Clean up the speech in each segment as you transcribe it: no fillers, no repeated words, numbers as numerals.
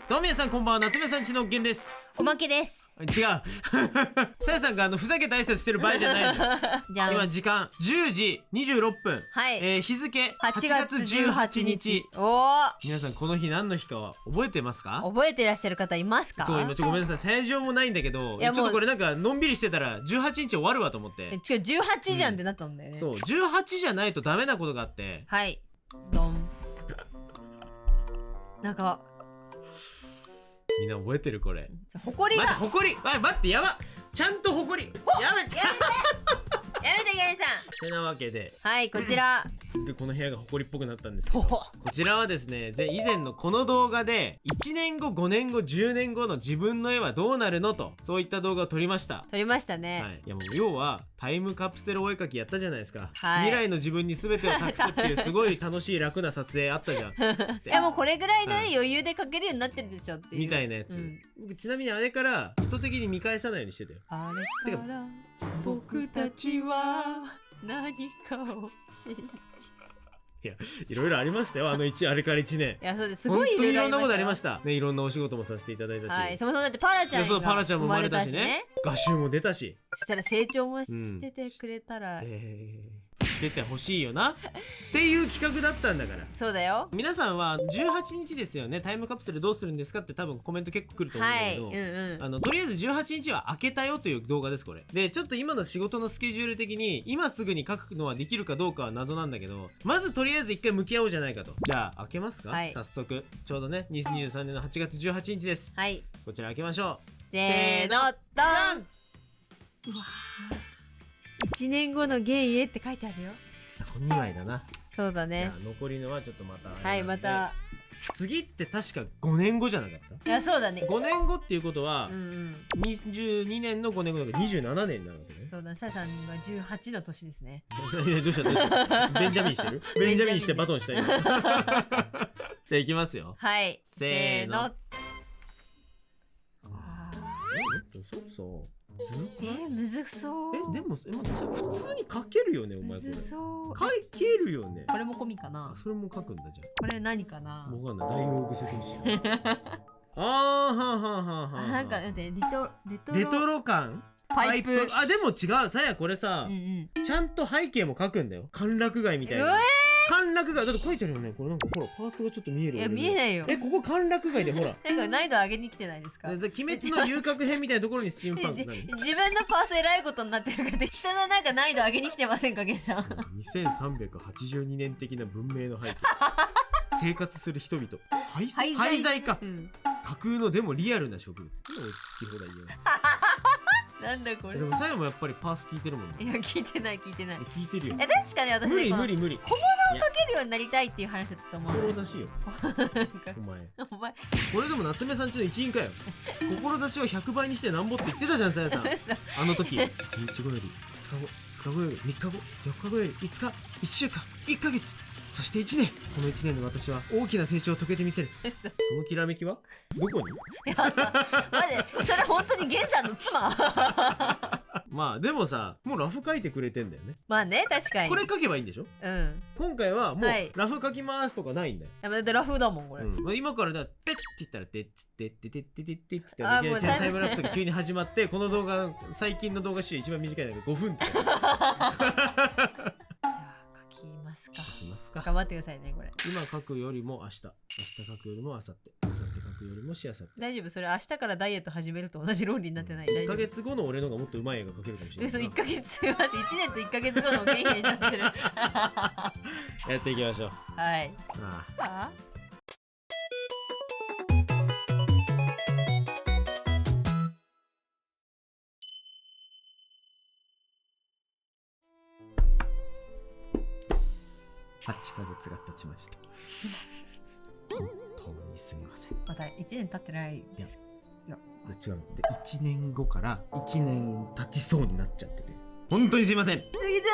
どうも皆さんこんばんは、夏目さんちのおっけんです。おまけです。違うさやさんがふざけた挨拶してる場合じゃないのじゃん。今時間10時26分、はい、日付8月18日。おー、皆さんこの日何の日かは覚えてますか？覚えてらっしゃる方いますか？そう、今ごめんなさい、正常もないんだけど、ちょっとこれなんかのんびりしてたら18日終わるわと思って。今日18じゃんってなったんだよね。そう、18じゃないとダメなことがあって、はい、ドン。なんかみんな覚えてるこれ？ほこりが。待って、ほこり、待って、やば、ちゃんとほこり、やめてやめてゲンさん。てなわけで、はい、こちらでこの部屋がほこりっぽくなったんですけど、こちらはですね、以前のこの動画で1年後5年後10年後の自分の絵はどうなるのと、そういった動画を撮りました。撮りましたね。はい、いやもう要はタイムカプセルお絵描きやったじゃないですか、はい、未来の自分に全てを託すっていうすごい楽しい楽な撮影あったじゃんいやもうこれぐらいの絵余裕で描けるようになってるでしょっていうみたいなやつ、僕ちなみにあれから意図的に見返さないようにしてたよ。あれから僕たちは何かを信じ、いや、いろいろありましたよ、あれから1年。いや、そうです、すごい本当にいろんなことありましたね。いろんなお仕事もさせていただいたし、はい、そもそもだってパラちゃんが生まれたしね、画集も出たし、そしたら成長もしててくれたら、しててほしいよなっていう企画だったんだから。そうだよ。皆さんは18日ですよね、タイムカプセルどうするんですかって多分コメント結構来ると思うんだけど、とりあえず18日は開けたよという動画です。これでちょっと今の仕事のスケジュール的に今すぐに書くのはできるかどうかは謎なんだけど、まずとりあえず一回向き合おうじゃないかと。じゃあ開けますか、はい、早速。ちょうどね2023年の8月18日です。はい、こちら開けましょう。せーの、ドン。うわ、1年後の現へって書いてあるよ。2枚だな。そうだね。じゃあ残りのはちょっとまた、はい、また次って確か5年後じゃなかった？いや、そうだね。5年後っていうことは、22年の5年後だから27年になるわけね。そうだ、さやさんが18の年ですね。どうしたベンジャミンしてる？ベンジャミンしてバトンしたいじゃあ行きますよ。はい、せーの。そうむずそう。でも普通に書けるよね、お前これ。書けるよね。これも込みかな。それも書くんだ。じゃあこれ何かな。わかんない。大王癖天使あーはんはんはんはん。なんかだってレトロ感パイプ。あ、でも違う。さやこれさ、ちゃんと背景も書くんだよ。歓楽街みたいな。歓楽街だって書いてあるよね。これなんかほらパースがちょっと見えるよ。いや、見えないよ。ここ歓楽街でほら。なんか難易度上げに来てないですか？鬼滅の遊郭編みたいなところにスチームパンク。自分のパースえらいことになってるから人のなんか難易度上げに来てませんか、ゲンさん。2382年的な文明の背景。生活する人々。廃材か。架空のでもリアルな植物。好き放題言う。なんだこれ。でもさやもやっぱりパース聞いてるもんね。いや、聞いてない。聞いてるよ。確かに私無理。小物をかけるようになりたいっていう話だったと思う。志よお前これでも夏目さんちの一員かよ。志を100倍にしてなんぼって言ってたじゃん、さやさんあの時。1日後より2日後、2日後より3日後、4日後より5日、1週間、1ヶ月、そして1年。この1年の私は大きな成長を遂げてみせる。そのきらめきはどこに？待って、それ本当にゲンさんの妻まあでもさ、もうラフ書いてくれてんだよね。まあね、確かに。これ書けばいいんでしょ？今回はもうラフ書きますとかないんだよ。だってラフだもんこれ。今からだ、ペッって言ったらテッツテッテテッテテッテってタイムラプスが急に始まって、この動画最近の動画集一番短いのが5分って。頑張ってくださいね、これ。今書くよりも明日書くよりも明後日書くよりもしあさって。大丈夫、それ明日からダイエット始めると同じ論理になってない。1ヶ月後の俺のがもっとうまい絵が描けるかもしれない。1ヶ月待って、1年と1ヶ月後の原因になってるやっていきましょう。はい。8ヶ月が経ちました。本当にすみません。まだ1年経ってないです。いや違うで、1年後から1年経ちそうになっちゃってて、本当にすいません。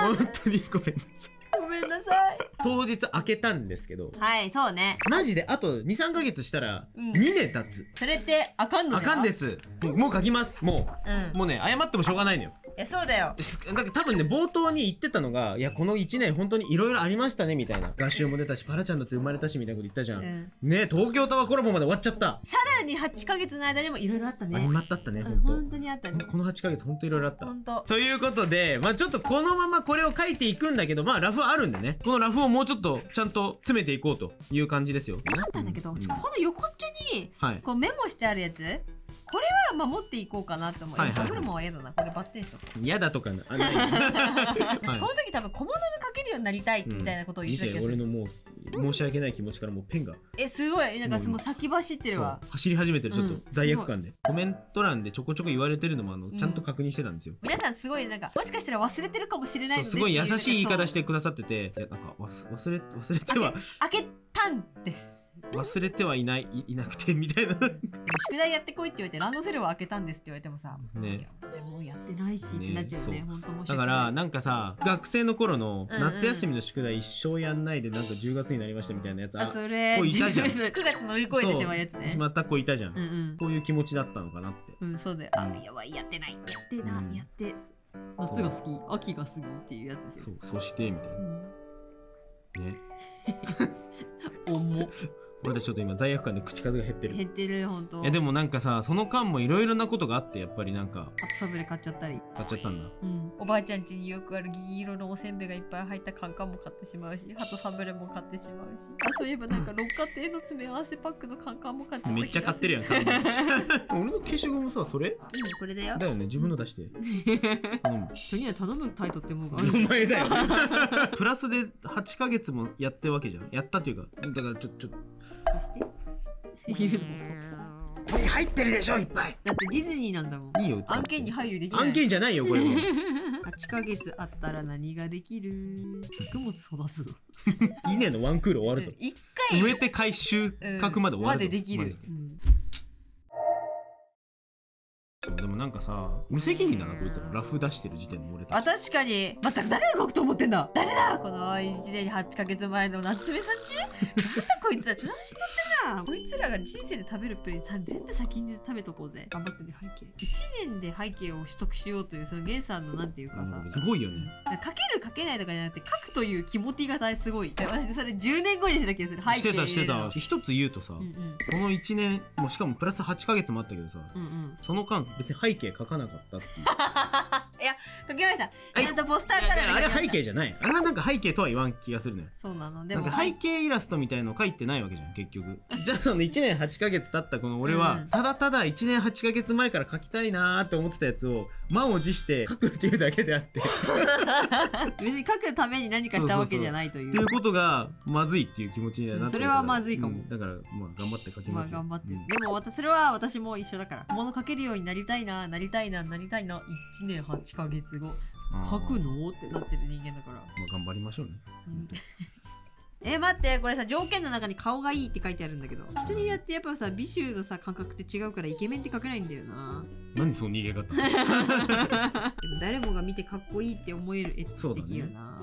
本当にごめんなさい。ごめんなさい。当日開けたんですけど、はい、そうね。マジであと 2,3 ヶ月したら2年経つ。それってあかんの？あかんです。もう書きます。もうね、謝ってもしょうがないのよ。やそうだよ。なんか多分ね冒頭に言ってたのが、いやこの1年本当にいろいろありましたねみたいな、合唱も出たしパラちゃんだって生まれたしみたいなこと言ったじゃん、ね。東京タワーコラボまで終わっちゃった。さらに8ヶ月の間にもいろいろあったね。ありまったったね、本当にあったね。この8ヶ月本当いろいろあった。本当。ということで、まあちょっとこのままこれを書いていくんだけど、まあラフあるんでね、このラフをもうちょっとちゃんと詰めていこうという感じですよ。あったんだけど、この横っちょにこうメモしてあるやつ、これは守っていこうかなって思う。ダブルマンは嫌だな。これバッテンしとく。嫌だとかない。私この時多分小物が書けるようになりたいみたいなことを言ってたけど、俺のもう申し訳ない気持ちからもうペンがすごいなんかもう先走ってるわ。走り始めてる。ちょっと罪悪感でコメント欄でちょこちょこ言われてるのもちゃんと確認してたんですよ。皆さんすごいなんかもしかしたら忘れてるかもしれないので、すごい優しい言い方してくださってて、なんか忘れては開けたんです。忘れてはいなくてみたいな。宿題やってこいって言われてランドセルを開けたんですって言われてもさ、ね、でもやってないしってなっちゃうね。本当申し訳ない。だからなんかさ、学生の頃の夏休みの宿題一生やんないでなんか10月になりましたみたいなやつ、それいたじゃん。9月乗り越えてしまうやつね。しまった子いたじゃん。そういう気持ちだったのかなって。そうだよ。やばい、やってない、やってな、やって夏が好き、秋が好きっていうやつですよ。そしてみたいなね。重っ。俺たちちょっと今罪悪感で口数が減ってる。減ってる、本当。でもなんかさ、その間もいろいろなことがあって、やっぱりなんか鳩サブレ買っちゃったり。買っちゃったんだ。おばあちゃん家によくある銀色のおせんべいがいっぱい入ったカンカンも買ってしまうし、鳩サブレも買ってしまうし、そういえばなんか六花亭の詰め合わせパックのカンカンも買っちゃった。めっちゃ買ってるやん。俺の消しゴムさ、それこれだよ。だよね、自分の出して。人には頼むタイトってもうお前だよ。プラスで8ヶ月もやってるわけじゃん。やったっていうか、だからちょっと言うのもそう。ここに入ってるでしょ、いっぱい。だってディズニーなんだもん。いいよ。案件に配慮できない。案件じゃないよこれも。8ヶ月あったら何ができる。作物育つぞ。稲のワンクール終わるぞ。一回植えて回収穫まで終わるぞ。までできる。でもなんかさ、無責任だなこいつら。ラフ出してる時点の俺たち。確かに。また誰が書くと思ってんだ。誰だこの1年に8ヶ月前の夏目さんち。なんだこいつは調子乗ってんな。こいつらが人生で食べるプリン全部先に食べとこうぜ。頑張ってね。背景1年で背景を取得しようというそのゲンさんのなんていうかさ、すごいよね。書ける書けないとかじゃなくて書くという気持ちがすごい。私それ10年後にした気がする。背景してた。一つ言うとさ、この1年もしかもプラス8ヶ月もあったけどさ、その間別に背景書かなかったっていう。いや書きました。ちゃんとポスターからあれ背景じゃない。あれはなんか背景とは言わん気がするね。そうなの。でもなんか背景イラストみたいの書いてないわけじゃん結局。じゃあその1年8ヶ月経ったこの俺はただただ1年8ヶ月前から書きたいなーって思ってたやつを満を持して書くっていうだけであって別に書くために何かしたわけじゃないという。っていうことがまずいっていう気持ちになってるから。それはまずいかも。だからまあ頑張って書きますよ。頑張って。でもそれは私も一緒だから。物書けるようになりたいな1年8ヶ月後書くのってなってる人間だから。まあ頑張りましょうね。待って、これさ条件の中に顔がいいって書いてあるんだけど、人によってやっぱさ美醜のさ感覚って違うからイケメンって書けないんだよな。何その逃げ方。でも誰もが見てかっこいいって思える絵素敵よな。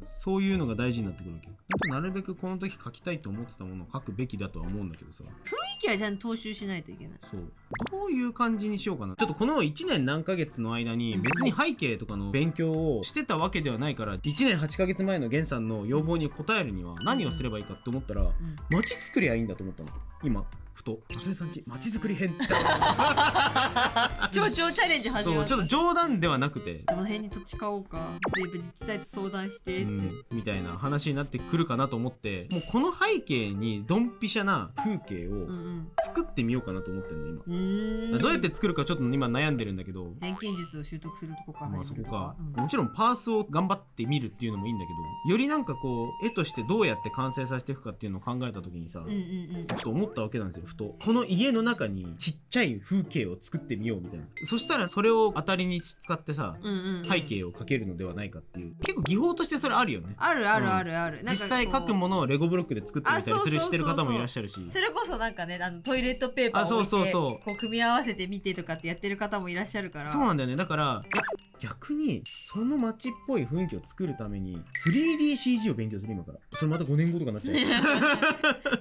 そういうのが大事になってくるわけ。なるべくこの時書きたいと思ってたものを書くべきだとは思うんだけどさ、雰囲気はちゃんと踏襲しないといけない。そう、どういう感じにしようかな。ちょっとこの1年何ヶ月の間に別に背景とかの勉強をしてたわけではないから、1年8ヶ月前のゲンさんの要望に応えるには何をすればいいかって思ったら、街作りゃいいんだと思ったの今ふと。娘さんち街作り編超チャレンジ始まる。そう、ちょっと冗談ではなくて、その辺に土地買おうか、ちょっとやっぱ自治体と相談してって、みたいな話になってくるかなと思って、もうこの背景にドンピシャな風景を作ってみようかなと思ってるの今。どうやって作るかちょっと今悩んでるんだけど、偏見術を習得するとこから始めるとか。まあそこか、もちろんパースを頑張ってみるっていうのもいいんだけど、よりなんかこう絵としてどうやって完成させていくかっていうのを考えた時にさ、ちょっと思ったわけなんですよふと。この家の中にちっちゃい風景を作ってみようみたいな。そしたらそれを当たりに使ってさ、背景を描けるのではないかっていう。結構技法としてそれあるよね。ある。実際描くものをレゴブロックで作ってみたりするしてる方もいらっしゃるし、それこそなんかね、トイレットペーパーを置いてこう組み合わせてみてとかってやってる方もいらっしゃるから。そうなんだよね。だから逆にその街っぽい雰囲気を作るために 3DCG を勉強する今から。それまた5年後とかなっちゃう。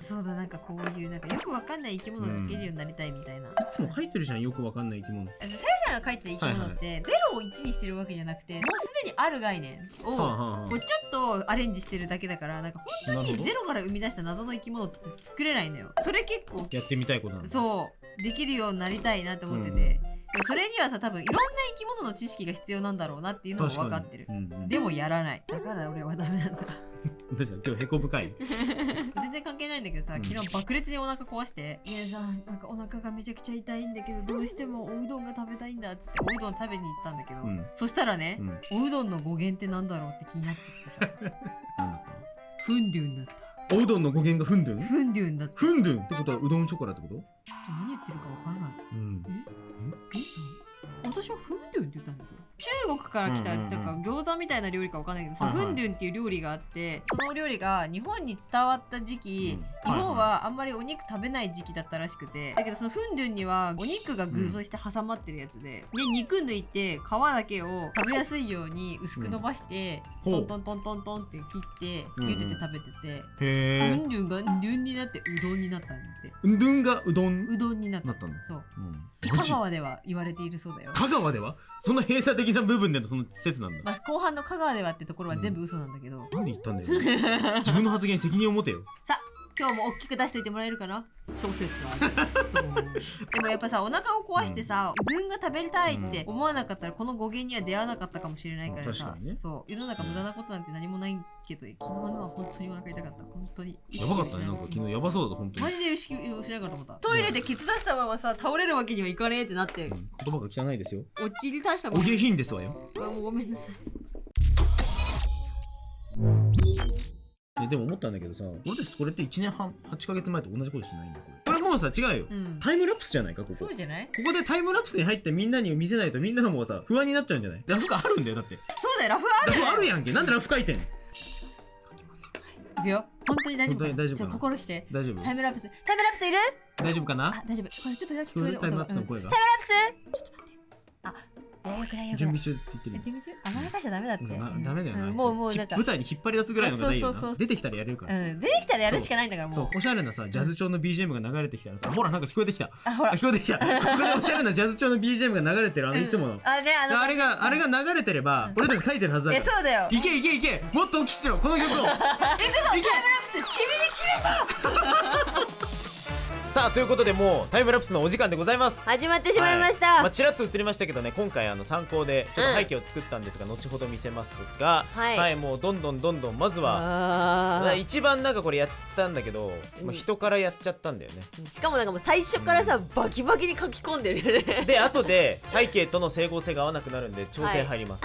そうだ、なんかこういうなんかよくわかんない生き物が描けるようになりたいみたいな。いつも描いてるじゃん、よくわかんない生き物。さやさんが書いてる生き物って、ゼロを1にしてるわけじゃなくて、もうすでにある概念をこうちょっとアレンジしてるだけだから、なんか本当にゼロから生み出した謎の生き物って作れないのよ。それ結構やってみたいことなんだ。そうできるようになりたいなって思ってて、でもそれにはさ多分いろんな生き物の知識が必要なんだろうなっていうのも分かってる、でもやらない。だから俺はダメなんだ。どうした今日へこむかい？全然関係ないんだけどさ、昨日爆裂にお腹壊して「家さんなんかお腹がめちゃくちゃ痛いんだけどどうしてもおうどんが食べたいんだ」っつっておうどん食べに行ったんだけど、そしたらね、おうどんの語源ってなんだろうって気になってきてさフンデュンだった。おうどんの語源がフンドゥン？フンデュンだった。フンドゥンってことはうどんショコラってこと？ちょっと何言ってるかわからない。えさん、私はフンデュンって言ったんですよ。中国から来たっていうか餃子みたいな料理かわかんないけど、そのフンデュンっていう料理があって、その料理が日本に伝わった時期、日本はあんまりお肉食べない時期だったらしくて、だけどそのフンデュンにはお肉が具として挟まってるやつで、肉抜いて皮だけを食べやすいように薄く伸ばして、トントントントントンって切って茹でて食べてて、フンデュンがンドゥンになってうどんになったんだって。うどんがうどんになったんだ。そう。香川では言われているそうだよ。香川ではそんな閉鎖的な部分でのその説なんだ。まあ後半の香川ではってところは全部嘘なんだけど。何言ったんだよ。自分の発言に責任を持てよ。さあ今日も大きく出しといてもらえるかな。諸説はでもやっぱさお腹を壊してさ、うどんが食べたいって思わなかったらこの語源には出会わなかったかもしれないからさ、そう世の中無駄なことなんて何もないけど、昨日のは本当にお腹痛かった。本当にやばかったね。なんか昨日やばそうだった本当に。マジで意識をしながらと思った。トイレでケツ出したままさ倒れるわけにはいかねえってなって、言葉が汚いですよ。おちり出したまおま下品ですわよ。もうごめんなさい。でも思ったんだけどさ、俺たちこれって1年半8ヶ月前と同じことしてないんだよ。これもうさ違うよ、タイムラプスじゃないかここ。そうじゃない？ここでタイムラプスに入ってみんなに見せないとみんなもうさ不安になっちゃうんじゃない？ラフがあるんだよだって。そうだよ、ラフある。ラフあるやんけ。なんでラフ書いてんの？書きますよ。いくよ。本当に大丈夫かな？大丈夫かな？心して。大丈夫？タイムラプスいる？大丈夫かな？あ、大丈夫。これちょっとだけ聞こえるタイムラプスの声が。タイムラプス？ちょっと待って。あ、準備中って言ってる。準備中？甘やかしちゃダメだって。ダメだよな。もうなんか舞台に引っ張り出すぐらいのがないよな。出てきたらやれるから。出てきたらやるしかないんだからもう。そう、おしゃれなさジャズ調の BGM が流れてきたらさ、ほらなんか聞こえてきた。あ、ほら聞こえてきた。ここでおしゃれなジャズ調の BGM が流れてるいつもの。あれが流れてれば俺たち書いてるはずだから。そうだよ。いけ。もっと大きくしろこの曲を。いくぞ。タイムラプス君に決めた。さあということでもうタイムラプスのお時間でございます。始まってしまいました。まあちらっと映りましたけどね、今回参考でちょっと背景を作ったんですが、後ほど見せますが、はいもうどんどんまずは一番なんかこれやったんだけど、人からやっちゃったんだよね。しかもなんかもう最初からさバキバキに書き込んでるよね。で後で背景との整合性が合わなくなるんで調整入ります。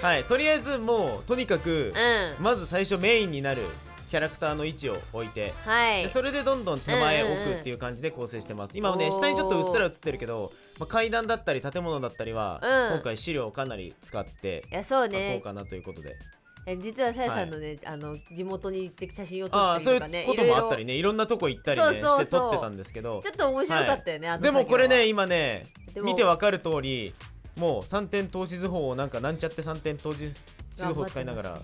はいとりあえずもうとにかくまず最初メインになるキャラクターの位置を置いて、でそれでどんどん手前奥っていう感じで構成してます。今ね下にちょっとうっすら映ってるけど、階段だったり建物だったりは、今回資料をかなり使って書こうかなということで。実はさやさんのね、地元に行って写真を撮ったりとかね、そういうこともあったりね、いろんなとこ行ったりねして撮ってたんですけど、ちょっと面白かったよね。でもこれね今ね見てわかる通りもう3点透視図法をなんちゃって3点透視図法を使いながら、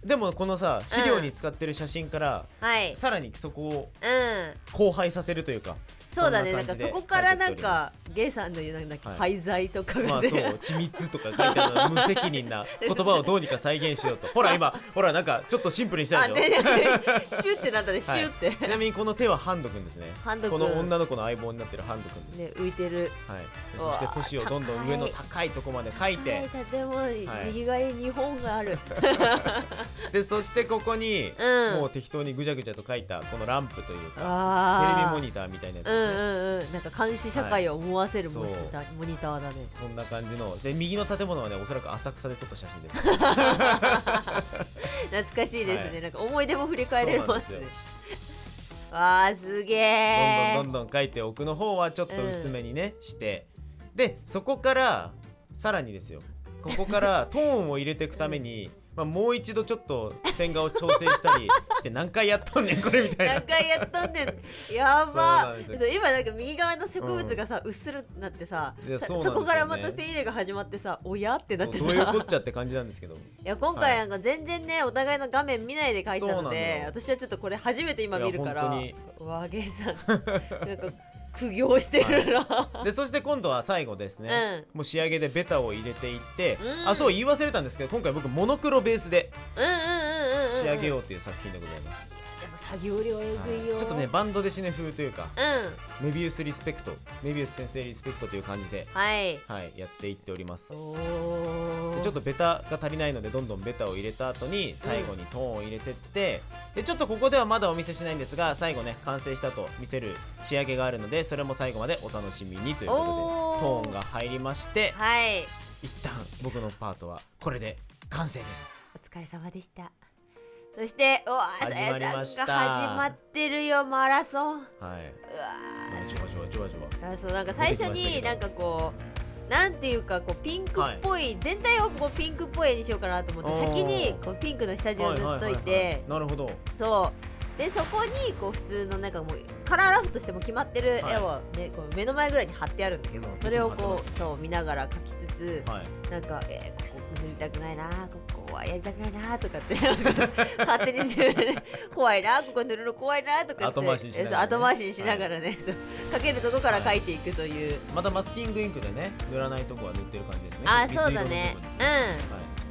でもこのさ資料に使ってる写真から、さらにそこを荒廃させるというか、そうだね、なんかそこからなんかゲイさんの言うなんだっけ、廃材とかまあそう緻密とか書いてある無責任な言葉をどうにか再現しようと。ほら今ほらなんかちょっとシンプルにしたでしょ。シュってなったね、シュって。ちなみにこの手はハンドくんですね。この女の子の相棒になってるハンドくんです。浮いてる。そして年をどんどん上の高いとこまで書いて、建物に右側に日本がある。でそしてここにもう適当にぐちゃぐちゃと書いたこのランプというかテレビモニターみたいなやつ。なんか監視社会を思わせるモニターだね。そんな感じので、右の建物はねおそらく浅草で撮った写真です。懐かしいですね。なんか思い出も振り返れますね。わーすげえ。どんどん書いて、奥の方はちょっと薄めにねして、でそこからさらにですよ、ここからトーンを入れていくためにもう一度ちょっと線画を調整したりして何回やっとんねんこれみたいな。何回やっとんねん。やば。今なんか右側の植物がさうっするなってさ、そこからまた手入れが始まってさ、おやってなっちゃった。どういうこっちゃって感じなんですけど。いや今回なんか全然ねお互いの画面見ないで描いたので、私はちょっとこれ初めて今見るから、わゲイさんなんか苦行してるな、でそして今度は最後ですね、もう仕上げでベタを入れていって、あ、そう言い忘れたんですけど、今回僕モノクロベースで仕上げようっていう作品でございます。でも作業量えぐいよ、ちょっとねバンドでシネ風というか、メビウスリスペクト、メビウス先生リスペクトという感じでやっていっております。でちょっとベタが足りないのでどんどんベタを入れた後に最後にトーンを入れてって、でちょっとここではまだお見せしないんですが、最後ね完成したと見せる仕上げがあるので、それも最後までお楽しみにということでトーンが入りまして、一旦僕のパートはこれで完成です。お疲れ様でした。そしてさやさんが始まってるよ、マラソン。うわじわじわじわじわ。そう、なんか最初になんかこうなんていうかこうピンクっぽい、全体をこうピンクっぽい絵にしようかなと思って先にこうピンクの下地を塗っといて、なるほど。そうでそこにこう普通のなんかもうカラーラフとしても決まってる絵をねこう目の前ぐらいに貼ってあるんだけど、それをこうそう見ながら描きつつ、なんかここ塗りたくないな、ここはやりたくないなとかって勝手に自分で怖いな、ここ塗るの怖いなとかって後回しにしながらね、描けるとこから描いていくという、またマスキングインクでね塗らないとこは塗ってる感じですね。あ、そうだね、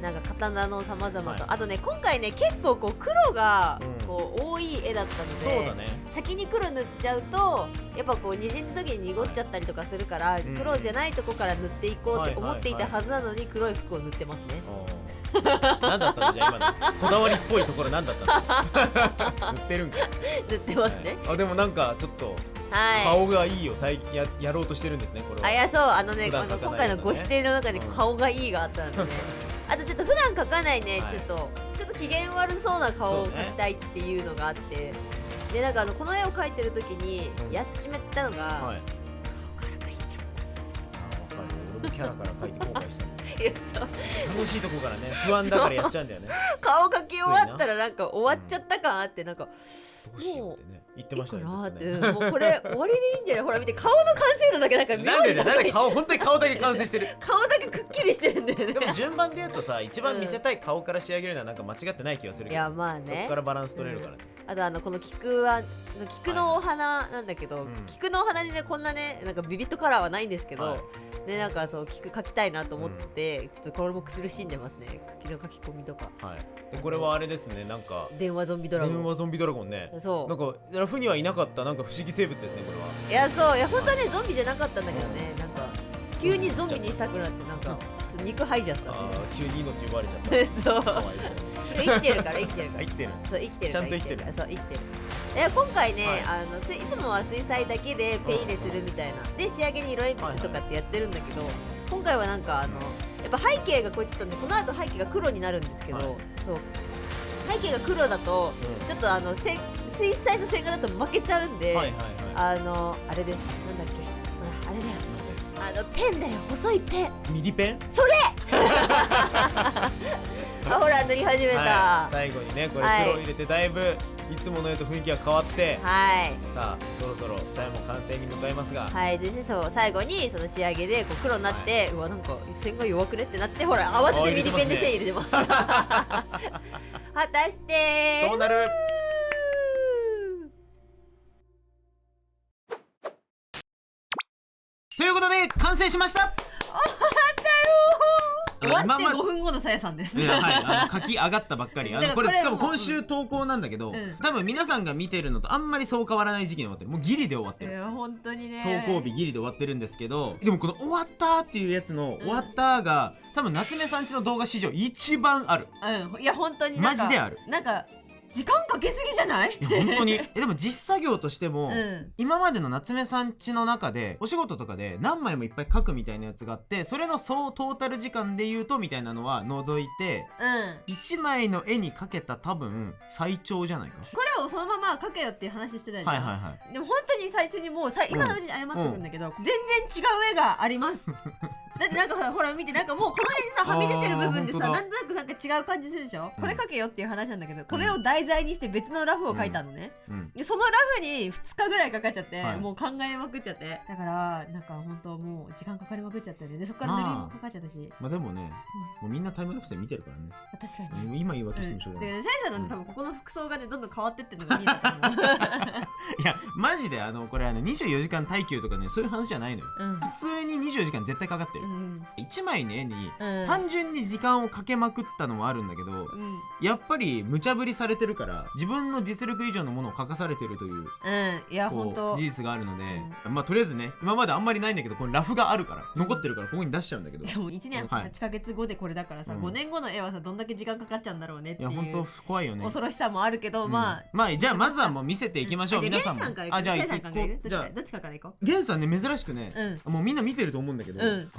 なんか刀の様々と、あとね今回ね結構こう黒がこう多い絵だったので、そうだね、先に黒塗っちゃうとやっぱこうにじんだ時に濁っちゃったりとかするから、黒じゃないとこから塗っていこうって思っていたはずなのに黒い服を塗ってますね。何だったのじゃあ今のこだわりっぽいところ何だったの塗ってるんか塗ってますね。あ、でもなんかちょっと顔がいいよ、やろうとしてるんですね、これは。あ、いやそう、今回のご指定の中に顔がいいがあったんでね、あとちょっと普段描かないね、ちょっと機嫌悪そうな顔を描きたいっていうのがあって、でなんかこの絵を描いてる時にやっちまったのが、顔から描いちゃった。分かる、俺もキャラから描いて後悔した。いやそう楽しいとこからね不安だからやっちゃうんだよね。顔描き終わったらなんか終わっちゃった感あって、なんかどうしようってね言ってましたね。もうこれ終わりでいいんじゃない？ほら見て、顔の完成度だけなんかなんで顔本当に顔だけ完成してる。顔だけくっきりしてるんだよね。でも順番で言うとさ、一番見せたい顔から仕上げるのはなんか間違ってない気がするけど。いやまあね。そこからバランス取れるからね。あとこの菊のお花なんだけど、菊のお花にねこんなねなんかビビットカラーはないんですけど、でなんかそう菊描きたいなと思って、ちょっとこれも苦しんでますね。茎の書き込みとか。でこれはあれですね、なんか電話ゾンビドラゴン。電話ゾンビドラゴンね。そう。なんかラフにはいなかったなんか不思議生物ですねこれは。いやそう、いや本当はねゾンビじゃなかったんだけどね、なんか急にゾンビにしたくなってなんか肉吐いちゃった。急に命奪われちゃった。そう。かわいそう。生きてるから生きてるから。生きてる。そう生きてる。ちゃんと生きてる。そう生きてる。今回ね、いつもは水彩だけでペン入れするみたいなで仕上げに色鉛筆とかってやってるんだけど、今回はなんかやっぱ背景がこれちょっとねこの後背景が黒になるんですけど、そう背景が黒だとちょっと水彩の線画だと負けちゃうんで、あれです、なんだっけ、あれだよ、ペンだよ、細いペン。ミリペン？それあ、ほら塗り始めた。最後にねこれ黒入れてだいぶいつもの絵と雰囲気が変わって、さあそろそろさやも完成に向かいますが、全然そう最後にその仕上げでこう黒になって、うわなんか線が弱くねってなって、ほら慌ててミリペンで線入れてます。果たしてどうなる？ということで完成しました。終わって5分後のさやさんです。書き上がったばっかり。これしかも今週投稿なんだけど、多分皆さんが見てるのとあんまりそう変わらない時期に終わってる。もうギリで終わってる。本当にね。投稿日ギリで終わってるんですけど、でもこの終わったっていうやつの終わったが多分夏目さんちの動画史上一番ある。いや本当にマジである。なんか時間かけすぎじゃない？本当にでも実作業としても、今までの夏目さんちの中でお仕事とかで何枚もいっぱい描くみたいなやつがあって、それの総トータル時間で言うとみたいなのは除いて、1枚の絵に描けた多分最長じゃないか。これをそのまま描けよっていう話してたじゃん。でも本当に最初にもう今のうちに謝っておくんだけど、全然違う絵があります。だってなんかほら見て、なんかもうこの辺にさはみ出てる部分でさ、なんとなくなんか違う感じするでしょ。これ描けよっていう話なんだけど、これを題材にして別のラフを描いたのね。でそのラフに2日ぐらいかかっちゃって、もう考えまくっちゃって、だからなんか本当もう時間かかりまくっちゃってで、そこから塗りもかかっちゃったし。まあでもね、もうみんなタイムラプスで見てるからね。確かに今言い訳してもしょうがない。でさやさんの多分ここの服装がねどんどん変わってってるのが見えたと思う。いやママジでこれ24時間耐久とかねそういう話じゃないのよ。うん普通に24時間絶対かかってる。うん1枚の絵にうん単純に時間をかけまくったのもあるんだけど、うんやっぱり無茶ぶりされてるから自分の実力以上のものを書かされてるといううんいやほんことう事実があるので、まあとりあえずね今まであんまりないんだけどこのラフがあるから残ってるからここに出しちゃうんだけど、でも1年はい8ヶ月後でこれだからさ、うん5年後の絵はさどんだけ時間かかっちゃうんだろうねっていいやほんとう怖いよね。恐ろしさもあるけど、うんまあまあじゃあまずはもう見せていきましょう、皆さんも。じゃあゲンさんから行く。じゃあゲンさんから行く。じゃあどっちかから行こゲンさんね珍しくね、う。もうみんな見てると思うんだけど、うん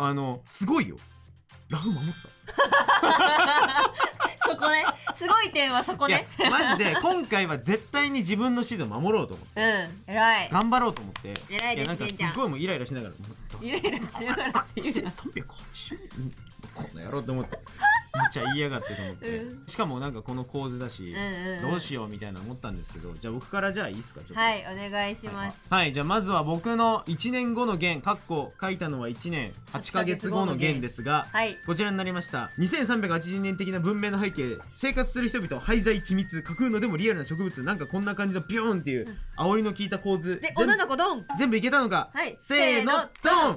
すごいよラフ守ったそこね。すごい点はそこいやね。マジで今回は絶対に自分の指導守ろうと思ってうん。偉い。頑張ろうと思って偉いですやなんかすケンちゃんごいもうイライラしながらイライラしながらっていう。 1380この野郎と思ってめっちゃ言いやがってと思って、うしかもなんかこの構図だし、どうしようみたいな思ったんですけど、じゃあ僕からじゃあいいっすかちょっと。はいお願いします。はい、じゃあまずは僕の1年後の弦書いたのは1年8ヶ月後の弦ですが、はい。こちらになりました。2380年的な文明の背景、生活する人々、廃材緻密、架空のでもリアルな植物、なんかこんな感じのビューンっていう煽りの効いた構図、で女の子ドン。全部いけたのか、はいせーのドン。わ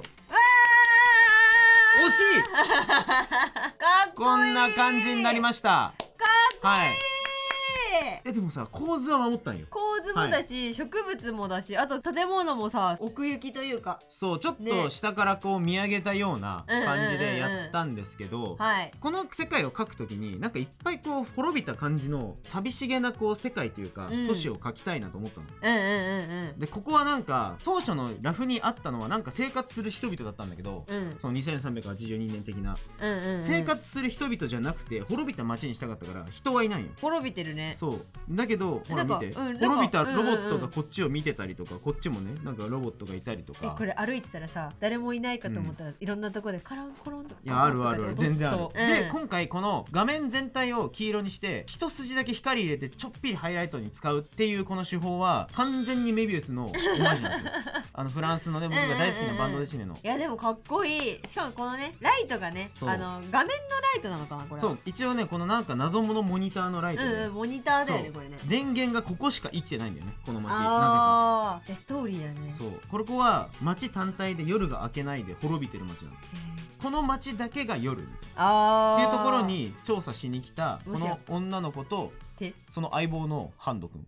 惜しい。ーかっこいい。こんな感じになりました。かっこいい。はい。でもさ構図は守ったんよ。構図もだし、植物もだし、あと建物もさ奥行きというか。そうちょっとね下からこう見上げたような感じでやったんですけど、はい。この世界を描くときになんかいっぱいこう滅びた感じの寂しげなこう世界というか、うん都市を描きたいなと思ったの。うんうんでここはなんか当初のラフにあったのはなんか生活する人々だったんだけど、うんうんその2382年的な、うんうんうん。生活する人々じゃなくて滅びた街にしたかったから人はいないよ。滅びてるね。そうだけどほら見て、なんか滅びたうんロボットがこっちを見てたりとか、こっちもねなんかロボットがいたりとか。これ歩いてたらさ誰もいないかと思ったら、いろんなところでカランコロンとか。いやあるある全然ある、で今今回この画面全体を黄色にして一筋だけ光入れてちょっぴりハイライトに使うっていうこの手法は完全にメビウスのオマージュなんですよフランスのね僕が大好きなバンドでシネの、いやでもかっこいい。しかもこのねライトがねそう画面のライトなのかなこれ。そう一応ねこのなんか謎物モニターのライトで、モニターだよねそうこれね。電源がここしか生きてないんだよねこの街なぜか。ああストーリーだね。そうここは街単体で夜が明けないで滅びてる街なの。この街だけが夜ってああいうところに調査しに来たこもしやの女の子と手その相棒のハンドくん、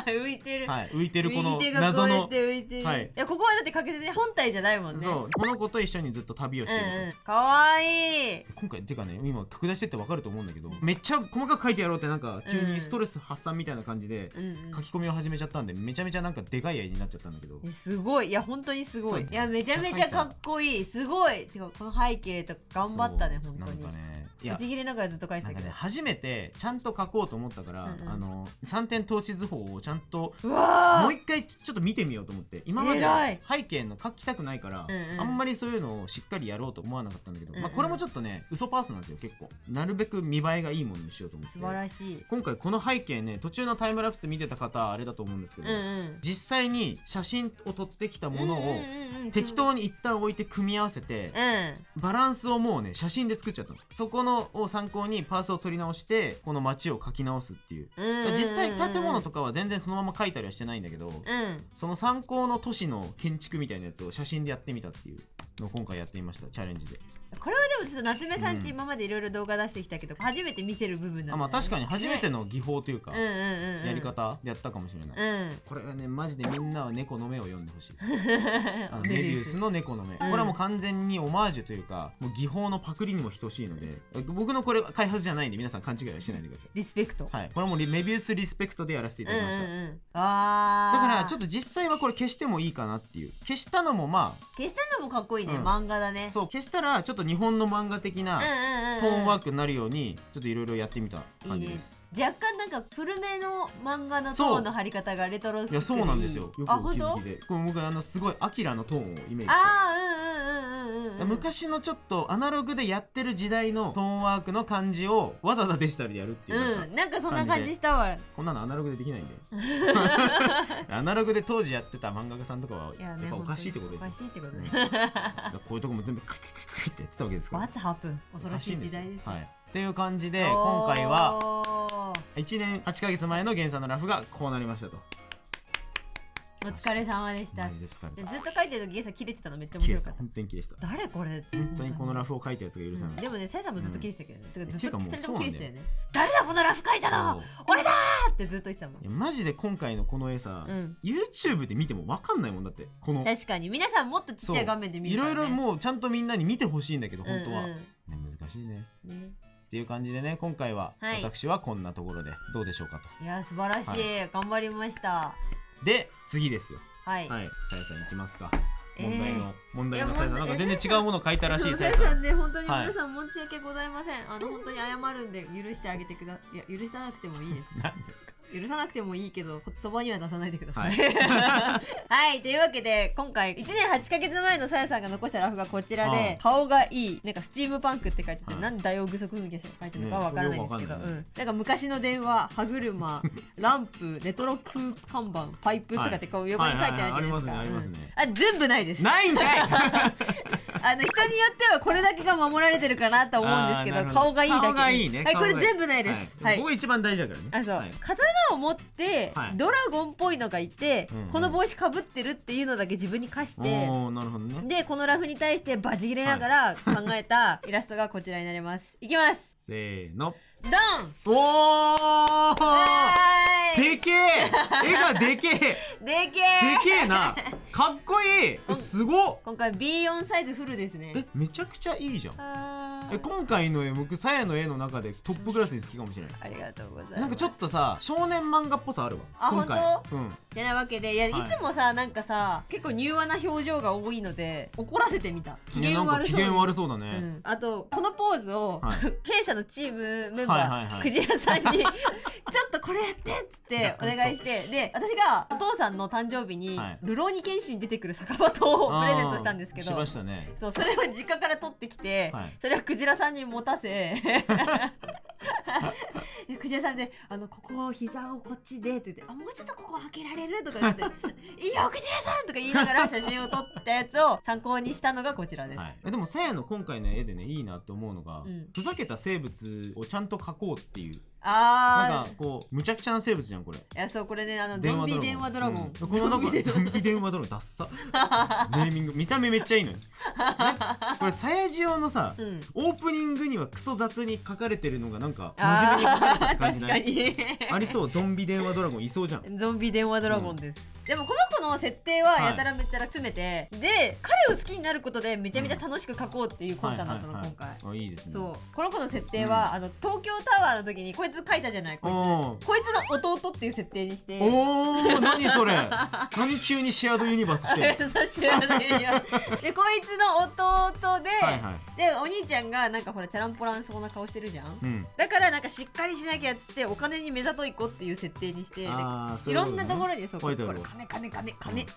浮いてる。はい、浮いてるこの右手がこ謎のうやって浮いてる。はいいやここはだって確実に本体じゃないもんね。そうこの子と一緒にずっと旅をしてると、うんうん。かわいい。今回てかね今拡大してって分かると思うんだけどめっちゃ細かく書いてやろうってなんか急にストレス発散みたいな感じでうん書き込みを始めちゃったんでめちゃめちゃなんかでかい絵になっちゃったんだけど、うん。すごいいや本当にすごい。そういやめちゃめちゃかっこいい。すごい。違うこの背景とか頑張ったねそう本当に。なんかねいやぶち切れながらずっと書いてなんかたけど。ね初めてちゃんと書こうと思ったから、うんうん3点透視図法をちゃんとうわーもう一回ちょっと見てみようと思って今まで偉い背景の書きたくないから、うんうんあんまりそういうのをしっかりやろうと思わなかったんだけど、うんうんまあ、これもちょっとね嘘パースなんですよ結構なるべく見栄えがいいものにしようと思って素晴らしい。今回この背景ね途中のタイムラプス見てた方あれだと思うんですけど、うんうん。実際に写真を撮ってきたものをうんうんうんうん適当に一旦置いて組み合わせてバランスをもうね写真で作っちゃったの。そこのを参考にパースを取り直してこの街を描き直すっていう、うん。実際建物とかは全然そのまま描いたりはしてないんだけど、うん。その参考の都市の建築みたいなやつを写真でやってみたっていうのを今回やってみましたチャレンジで。これはでもちょっと夏目さんち今までいろいろ動画出してきたけど、初めて見せる部分なんだよね。まあ確かに初めての技法というか、うんうんうんうん。やり方でやったかもしれない、うん。これがねマジでみんなは猫の目を読んでほしいメビウスの猫の目、これはもう完全にオマージュというかもう技法のパクリにも等しいので僕のこれ開発じゃないんで皆さん勘違いはしないでください。リスペクト。はい、これはもうメビウスリスペクトでやらせていただきました、うんうんうん。あー。だからちょっと実際はこれ消してもいいかなっていう、消したのもま消したのもかっこいいね、うん漫画だね。そう消したらちょっと日本の漫画的なうんうんうん。トーンワークになるようにちょっといろいろやってみた感じいいねです。若干なんか古めの漫画のトーンの貼り方がレトロっぽくていやそうなんですよ。よくあ、お本当？気づきでこれ僕すごいアキラのトーンをイメージしてあー、うんうんうんうんうん。昔のちょっとアナログでやってる時代のトーンワークの感じをわざわざデジタルでやるっていう、うん、なんかそんな感じしたわ。こんなのアナログでできないんでアナログで当時やってた漫画家さんとかはやっぱおかしいってことですよ。おかしいってことね。だからこういうとこも全部カリカリカリカリってやってたわけですから。 What's happen？ 恐ろしい時代です。はい、っていう感じで今回はおー1年8ヶ月前の原産のラフがこうなりましたと。お疲れ様でした。マジで疲れた。ずっと書いてる時ゲイさん切れてたのめっちゃ面白かった。本当に切れてた。誰これ。本当にこのラフを書いたやつが許さない。でもね、さやさんもずっと切れてたけどね。ずっと2人とも切れてたよね。誰だこのラフ書いたの。俺だーってずっと言ってたもん。いやマジで今回のこの絵さ、YouTube で見ても分かんないもんだって。この確かに皆さんもっとちっちゃい画面で見るからね。いろいろもうちゃんとみんなに見てほしいんだけど本当は。難しいね。っていう感じでね、今回は私はこんなところでどうでしょうかと。いや素晴らしい、頑張りました。で次ですよ。はい、さやさんいきますか。問題のさやさんなんか全然違うもの書いたらしい。さやさんね、本当に皆さん申し訳ございません。本当に謝るんで許してあげてくだ。いや許さなくてもいいです。許さなくてもいいけど言葉には出さないでください。はい、というわけで今回1年8ヶ月前のさやさんが残したラフがこちらで、顔がいいなんかスチームパンクって書いてて、なんでダイオウグソクムギして書いてるのかわからないんですけど、なんか昔の電話、歯車、ランプ、レトロ空看板、パイプとかってこう横に書いてあるじゃないですか。全部ないです。ないんかい。人によってはこれだけが守られてるかなと思うんですけど、顔がいいだけ。顔がいいね。はい、これ全部ないです。ここが一番大事だからね。そう、刀を持ってドラゴンっぽいのがいて、この帽子かぶってるっていうのだけ自分に課して、でこのラフに対してバチ切れながら考えたイラストがこちらになります。いきます。せーの。ドン。おー、でけえ。絵がでけえ。でけえな。かっこいい。すごっ。今回 B4 サイズフルですね。めちゃくちゃいいじゃん。今回の絵、僕さやの絵の中でトップクラスに好きかもしれない。ありがとうございます。なんかちょっとさ、少年漫画っぽさあるわ。あ、本当？てなわけで、いつもさ、なんかさ、結構柔和な表情が多いので怒らせてみた。機嫌悪そうだね。あとこのポーズを弊社のチームメンバークジラさんにちょっとこれやってっつってお願いして、で私がお父さんの誕生日にルローニケンシン出てくる酒場とをプレゼントしたんですけど、そうそれを実家から取ってきて、それをクジラさんに持たせクジラさんでここ膝をこっちでって言って、もうちょっとここ開けられるとか言っていいよクジラさんとか言いながら写真を撮ったやつを参考にしたのがこちらです。でもさやの今回の絵でね、いいなって思うのが、ふざけた生物をちゃんと描こうっていう。なんかこうむちゃくちゃな生物じゃんこれ。いやそう、これね、ゾンビ電話ドラゴン。このなんかゾンビ電話ドラゴンダッサ。ネーミング見た目めっちゃいいのに。これさやじおのさ、オープニングにはクソ雑に書かれてるのがなんか真面目に書かれてる感じない？確かにありそう。ゾンビ電話ドラゴンいそうじゃん。ゾンビ電話ドラゴンです。でもこの子の設定はやたらめっちゃ詰めて、で彼を好きになることでめちゃめちゃ楽しく描こうっていう魂胆だったの今回。いいですね。そうこの子の設定は東京タワーの時にこいつ描いたじゃない。こいつの弟っていう設定にして。何それ。何急にシェアドユニバースしてる。そうシェアドユニバースでこいつの弟で、でお兄ちゃんがなんかほらチャランポランそうな顔してるじゃん。だからなんかしっかりしなきゃっつってお金に目ざとい子っていう設定にして、いろんなところにそうこれ金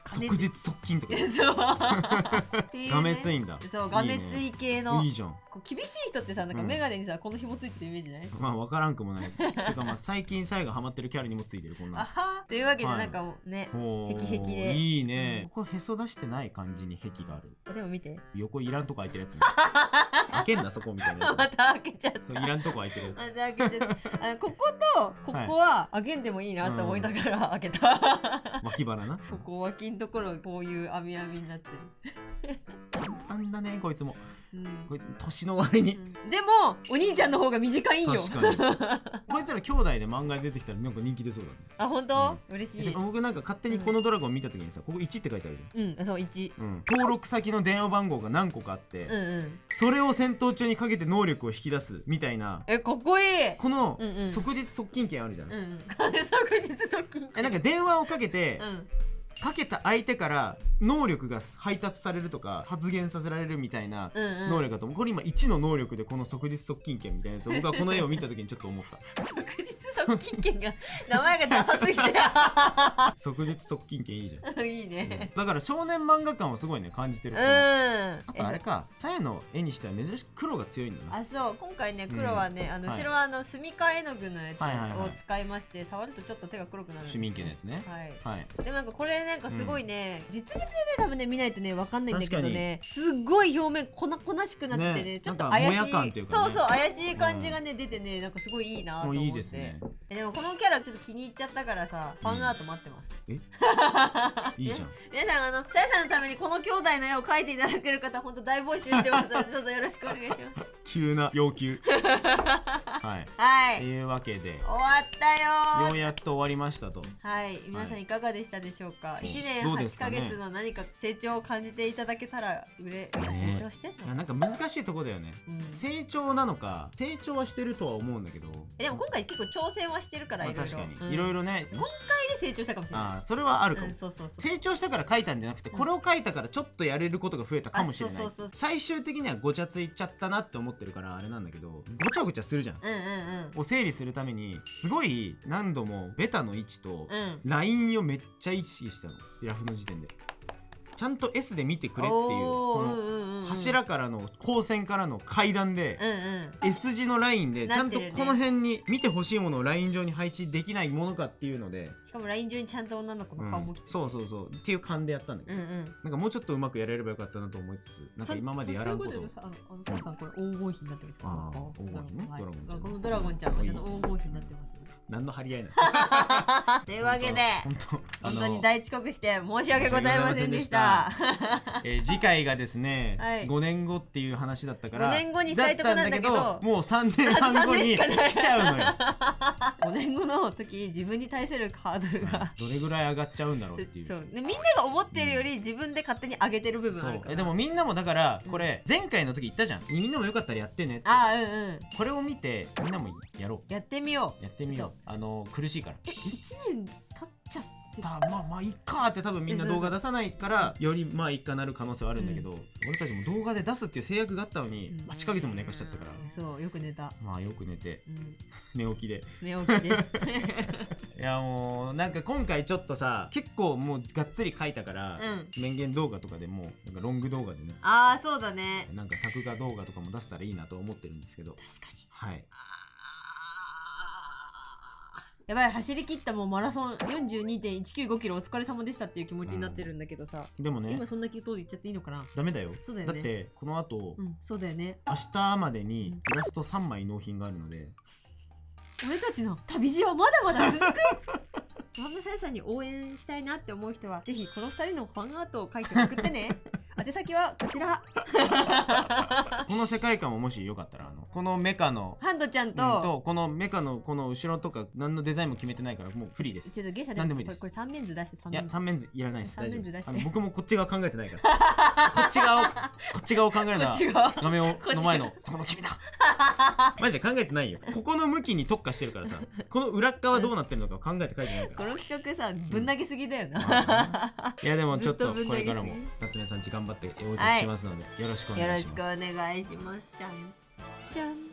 即日即金とか。そうがめついんだ。そうがめつい系の。いいじゃん。厳しい人ってさ、なんかメガネにさこの紐ついてるイメージない？まあ分からんくもない。てかまあ最近さやがハマってるキャラにもついてるこんな。というわけでなんかね、ヘキヘキでいいね。ここへそ出してない感じにヘキがある。でも見て横いらんとこ空いてるやつ。開けんなそこみたいなやつ。また開けちゃった。いらんとこ空いてるやつ。また開けちゃった。こことここは開けんでもいいなと思いながら開けた。脇腹な。ここ脇のところこういう網網になってる。あんだねこいつも。こいつ年の割に。でもお兄ちゃんの方が短いんよ。確かに。こいつら兄弟で漫画に出てきたらなんか人気出そうだね。あ、本当？嬉しい。僕なんか勝手にこのドラゴン見た時にさ、ここ1って書いてあるじゃん。そう1。登録先の電話番号が何個かあって、それを戦闘中にかけて能力を引き出すみたいな。かっこいい。この即日即金券あるじゃん。即日即金券。なんか電話をかけて。かけた相手から能力が配達されるとか発言させられるみたいな能力だと思う。これ今1の能力でこの即日即金券みたいなやつを僕はこの絵を見た時にちょっと思った。即日即金券が名前がダサすぎて即日即金券いいじゃん。いいね。だから少年漫画感をすごいね感じてる。あとあれか、さやの絵にしては珍しく黒が強いんだな。あ、そう今回ね黒はね後ろはスミカ絵の具のやつを使いまして、触るとちょっと手が黒くなるんです。市民権のやつね。はい。でもなんかこれなんかすごいね、実物でね多分ね見ないとねわかんないんだけどね、すっごい表面粉しくなってね、ちょっと怪しい、そう怪しい感じがね出てね、なんかすごいいいなと思って。いいですね。でもこのキャラちょっと気に入っちゃったからさ、ファンアート待ってます。いいじゃん。皆さんさやさんのためにこの兄弟の絵を描いていただける方本当大募集してますのでどうぞよろしくお願いします。急な要求。はい。はい。というわけで終わったよようやっと終わりましたと。はい。皆さんいかがでしたでしょうか。1年8ヶ月の何か成長を感じていただけたら成長してんの？なんか難しいとこだよね。成長なのか成長はしてるとは思うんだけど。でも今回結構挑戦はしてるからいろいろ。確かにいろいろね。今回で成長したかもしれない。ああ、それはあるかも。そうそうそう。成長したから書いたんじゃなくて、これを書いたからちょっとやれることが増えたかもしれない。最終的にはごちゃついちゃったなって思ってるからあれなんだけど、ごちゃごちゃするじゃん。を整理するためにすごい何度もベタの位置とラインをめっちゃ意識したの、ラフの時点で。ちゃんと S で見てくれっていうこの柱からの光線からの階段で S 字のラインでちゃんとこの辺に見てほしいものをライン上に配置できないものかっていうので、しかもライン上にちゃんと女の子の顔も来て、そうそうそうっていう感でやったんだけど、なんかもうちょっとうまくやれればよかったなと思いつつ、なんか今までやらんことを。さんこれ黄金比になってますか？黄金比ね。このドラゴンちゃんはちゃんと黄金比になってます。何の張り合いなのというわけで本当に大遅刻して申し訳ございませんでした。次回がですね、5年後っていう話だったから5年後にしたいとこなんだけど、もう3年半後に来ちゃうのよ。5年後の時自分に対するハードルがどれぐらい上がっちゃうんだろうっていう。そうみんなが思ってるより自分で勝手に上げてる部分あるから。でもみんなもだからこれ前回の時言ったじゃん、みんなもよかったらやってねって。これを見てみんなもやろう、やってみよう。苦しいから。1年経っちゃってまあいっかって多分みんな動画出さないからよりまあいっかなる可能性はあるんだけど、俺たちも動画で出すっていう制約があったのに8ヶ月も寝かしちゃったから。そうよく寝た。まあよく寝て寝起きで寝起きですいやもうなんか今回ちょっとさ結構もうがっつり書いたから面言動画とかでもなんかロング動画でね、ああそうだね、なんか作画動画とかも出せたらいいなと思ってるんですけど。確かに。はい。やばい、走り切ったもうマラソン 42.195 キロお疲れ様でしたっていう気持ちになってるんだけどさ、でもね今そんなこと言っちゃっていいのかな。ダメだよ。そうだよね。だってこの後、そうだよね、明日までにイラスト3枚納品があるので、俺たちの旅路はまだまだ続くそんなさやさんに応援したいなって思う人はぜひこの2人のファンアートを書いて送ってね宛先はこちらこの世界観ももしよかったらこのメカのハンドちゃんと、このメカのこの後ろとか何のデザインも決めてないからもうフリーです。ちょっとゲイさんでもこれ3面図出していや3面図いらないです。大丈夫です。僕もこっち側考えてないからこっち側を考えるのは画面の前のそこの君だマジで考えてないよ。ここの向きに特化してるからさ、この裏側どうなってるのか考えて書いてないから。この企画さぶん投げすぎだよな、いやでもちょっとこれからも夏目さんち頑張って応援しますのでよろしくお願いします。よろしくお願いします。じゃんじゃん。